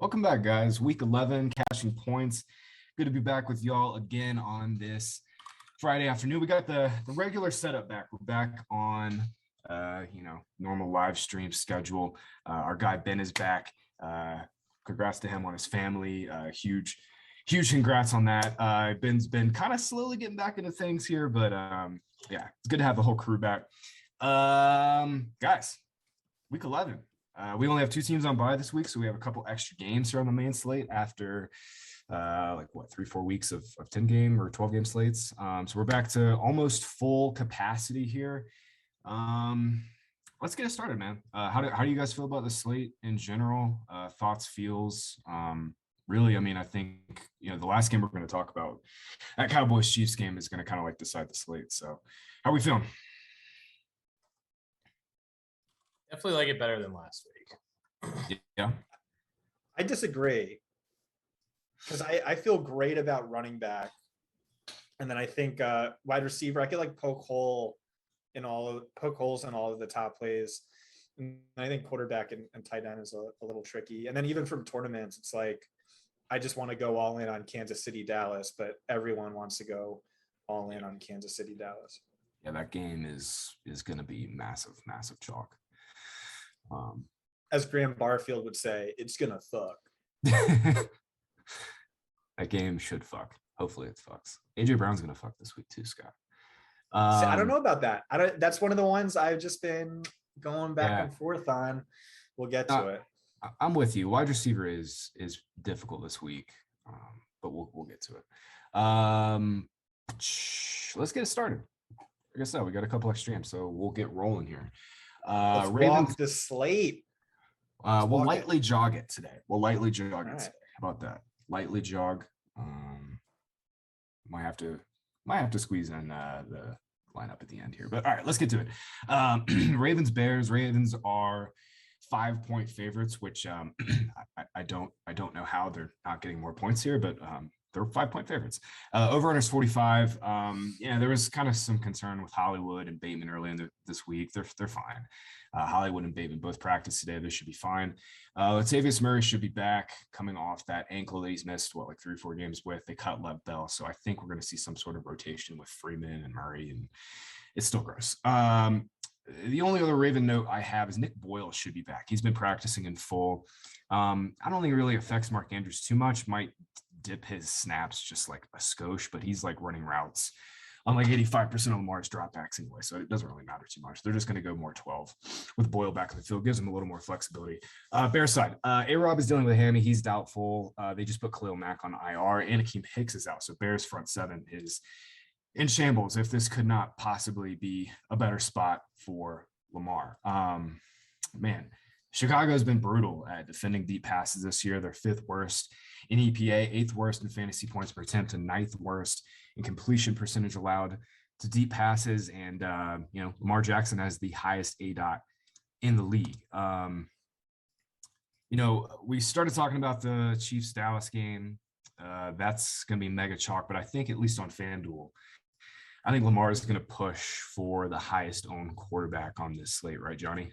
Welcome back, guys. Week 11, Cashing Points. Good to be back with y'all again on this Friday afternoon. We got the regular setup back. We're back on, normal live stream schedule. Our guy Ben is back. Congrats to him on his family. Huge congrats on that. Ben's been kind of slowly getting back into things here, but yeah, it's good to have the whole crew back. Guys, week 11. We only have two teams on bye this week, so we have a couple extra games here on the main slate after 3-4 weeks of 10 game or 12 game slates. So we're back to almost full capacity here. Let's get it started, man. How do you guys feel about the slate in general? Thoughts, feels? Really, I mean, I think, the last game we're going to talk about, that Cowboys-Chiefs game, is going to kind of like decide the slate. So how are we feeling? Definitely like it better than last week. Yeah. I disagree because I feel great about running back. And then I think wide receiver, I could like poke holes in all of the top plays. And I think quarterback and tight end is a little tricky. And then even from tournaments, it's like, I just want to go all in on Kansas City, Dallas, but everyone wants to go all in on Kansas City, Dallas. Yeah, that game is going to be massive chalk. As Graham Barfield would say, it's gonna fuck. That game should fuck. Hopefully it fucks. AJ Brown's gonna fuck this week too, Scott. I don't know about that. That's one of the ones I've just been going back and forth on. We'll get to it. I'm with you. Wide receiver is difficult this week, but we'll get to it. Let's get it started. Like I said, we got a couple extra games, so we'll get rolling here. Let's walk the slate. We'll lightly jog it today. Today. How about that? Lightly jog. Might have to squeeze in the lineup at the end here. But all right, let's get to it. Ravens, Bears. Ravens are 5-point favorites, which I don't know how they're not getting more points here, but they're 5-point favorites. Over-under is 45. There was kind of some concern with Hollywood and Bateman early in this week. They're fine. Hollywood and Bateman both practiced today. They should be fine. Latavius Murray should be back, coming off that ankle that he's missed, 3 or 4 games with. They cut Lev Bell, so I think we're going to see some sort of rotation with Freeman and Murray, and it's still gross. The only other Raven note I have is Nick Boyle should be back. He's been practicing in full. I don't think it really affects Mark Andrews too much. Might dip his snaps just like a skosh, but he's like running routes on like 85% of Lamar's dropbacks anyway, so it doesn't really matter too much. They're just going to go more 12 with Boyle back in the field. Gives him a little more flexibility. Bears side, A-Rob is dealing with a hammy. He's doubtful. They just put Khalil Mack on IR, and Akeem Hicks is out, so Bears front seven is in shambles. If this could not possibly be a better spot for Lamar. Man, Chicago has been brutal at defending deep passes this year. They're 5th worst in EPA, 8th worst in fantasy points per attempt, and 9th worst in completion percentage allowed to deep passes. And, Lamar Jackson has the highest ADOT in the league. We started talking about the Chiefs-Dallas game. That's going to be mega chalk, but I think at least on FanDuel, I think Lamar is going to push for the highest owned quarterback on this slate, right, Johnny?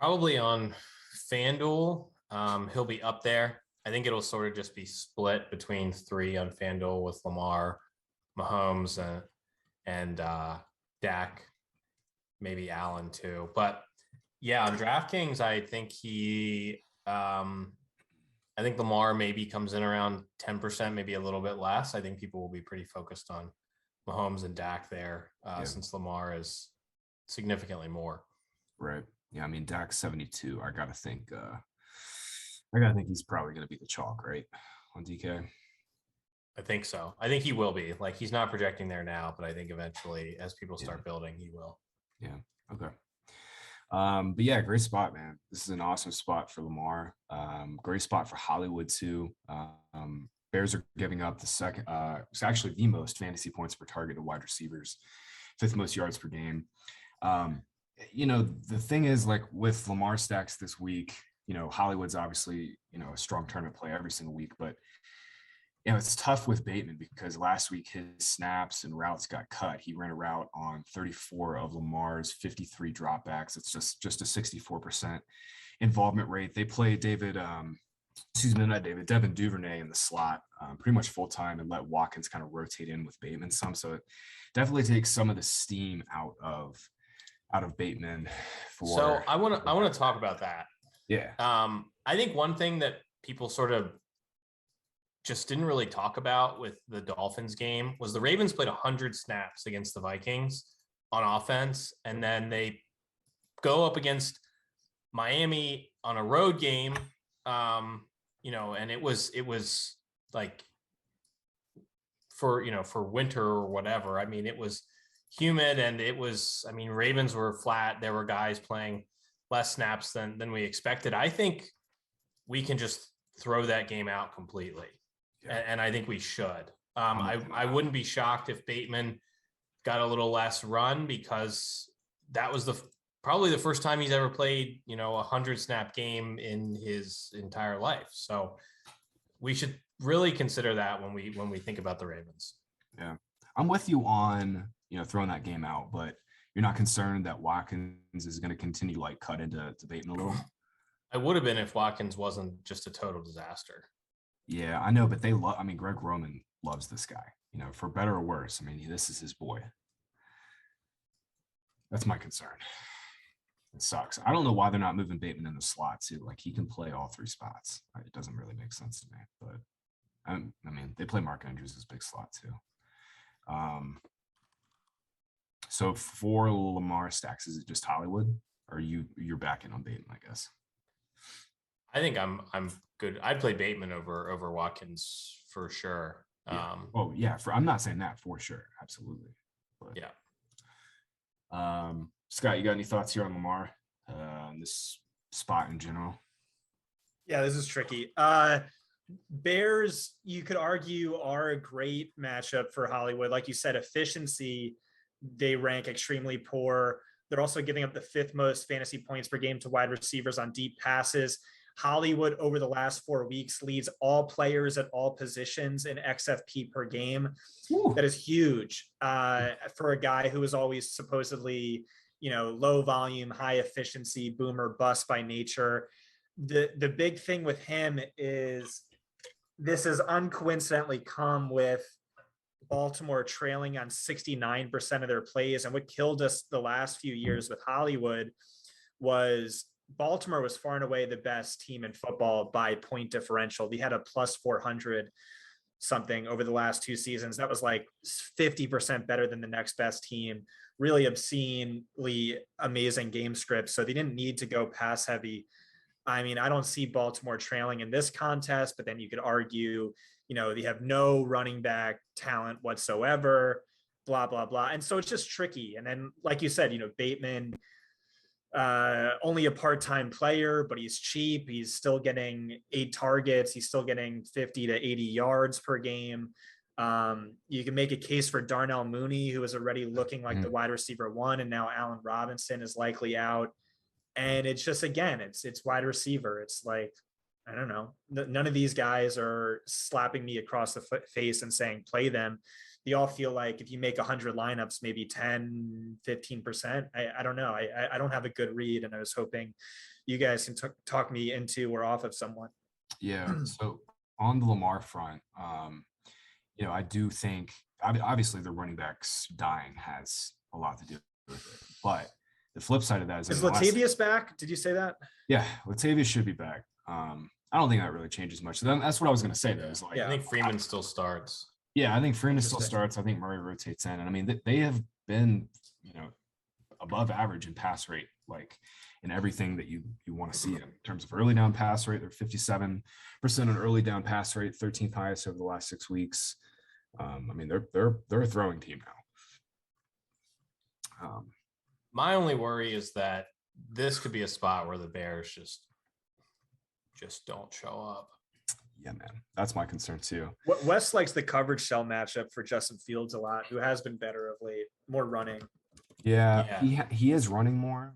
Probably on FanDuel, he'll be up there. I think it'll sort of just be split between 3 on FanDuel with Lamar, Mahomes, and Dak, maybe Allen too. But yeah, on DraftKings, I think Lamar maybe comes in around 10%, maybe a little bit less. I think people will be pretty focused on Mahomes and Dak there, since Lamar is significantly more. Right. Yeah. I mean, Dak's 72. I gotta think he's probably going to be the chalk, right, on DK. I think so. I think he will be. Like, he's not projecting there now, but I think eventually, as people start building, he will. Yeah. Okay. But yeah, great spot, man. This is an awesome spot for Lamar. Great spot for Hollywood too. Bears are giving up the second, it's actually the most fantasy points per target to wide receivers, 5th most yards per game. The thing is, like, with Lamar stacks this week, Hollywood's obviously, a strong tournament play every single week, but Yeah, it's tough with Bateman because last week his snaps and routes got cut. He ran a route on 34 of Lamar's 53 dropbacks. It's just a 64% involvement rate. They play Devin Duvernay in the slot pretty much full time and let Watkins kind of rotate in with Bateman some. So it definitely takes some of the steam out of Bateman. So I want to talk about that. Yeah. I think one thing that people sort of just didn't really talk about with the Dolphins game was the Ravens played 100 snaps against the Vikings on offense, and then they go up against Miami on a road game, and it was like for winter or whatever. I mean, it was humid and Ravens were flat. There were guys playing less snaps than we expected. I think we can just throw that game out completely. Yeah. And I think we should. I wouldn't be shocked if Bateman got a little less run because that was probably the first time he's ever played, a 100 snap game in his entire life. So we should really consider that when we think about the Ravens. Yeah, I'm with you on, throwing that game out, but you're not concerned that Watkins is going to continue like cut into Bateman a little? I would have been if Watkins wasn't just a total disaster. Yeah, I know, but Greg Roman loves this guy, for better or worse. This is his boy. That's my concern. It sucks. I don't know why they're not moving Bateman in the slot too. Like he can play all three spots. It doesn't really make sense to me, but they play Mark Andrews as big slot too. So for Lamar stacks, is it just Hollywood, or you're backing on Bateman? I guess. I think I'm good. I'd play Bateman over Watkins for sure. Yeah. I'm not saying that for sure. Absolutely. But, yeah. Scott, you got any thoughts here on Lamar, this spot in general? Yeah, this is tricky. Bears, you could argue, are a great matchup for Hollywood. Like you said, efficiency, they rank extremely poor. They're also giving up the 5th most fantasy points per game to wide receivers on deep passes. Hollywood over the last 4 weeks leads all players at all positions in XFP per game. Ooh. That is huge for a guy who is always supposedly, low volume, high efficiency, boomer bust by nature. The big thing with him is this has uncoincidentally come with Baltimore trailing on 69% of their plays. And what killed us the last few years with Hollywood was Baltimore was far and away the best team in football by point differential. We had a plus 400 something over the last 2 seasons. That was like 50% better than the next best team. Really obscenely amazing game scripts. So they didn't need to go pass heavy. I don't see Baltimore trailing in this contest, but then you could argue, they have no running back talent whatsoever, blah, blah, blah. And so it's just tricky. And then, like you said, Bateman, only a part-time player, but he's cheap. He's still getting 8 targets. He's still getting 50 to 80 yards per game. You can make a case for Darnell Mooney, who is already looking like the wide receiver 1, and now Allen Robinson is likely out. And it's just, again, it's wide receiver. It's like, I don't know. None of these guys are slapping me across the face and saying, play them. They all feel like if you make 100 lineups, maybe 10, 15%. I don't know. I don't have a good read, and I was hoping you guys can talk me into or off of someone. Yeah. So on the Lamar front, I do think obviously the running backs dying has a lot to do with it, but the flip side of that is Latavius back? Did you say that? Yeah, Latavius should be back. I don't think that really changes much. That's what I was going to say, though. Is like, I think Freeman still starts. Yeah, I think Freeman still starts. I think Murray rotates in. And they have been, above average in pass rate, like in everything that you want to see in terms of early down pass rate. They're 57% on early down pass rate, 13th highest over the last 6 weeks. They're a throwing team now. My only worry is that this could be a spot where the Bears just don't show up. Yeah, man, that's my concern too. Wes likes the coverage shell matchup for Justin Fields a lot, who has been better of late, more running. Yeah. He is running more,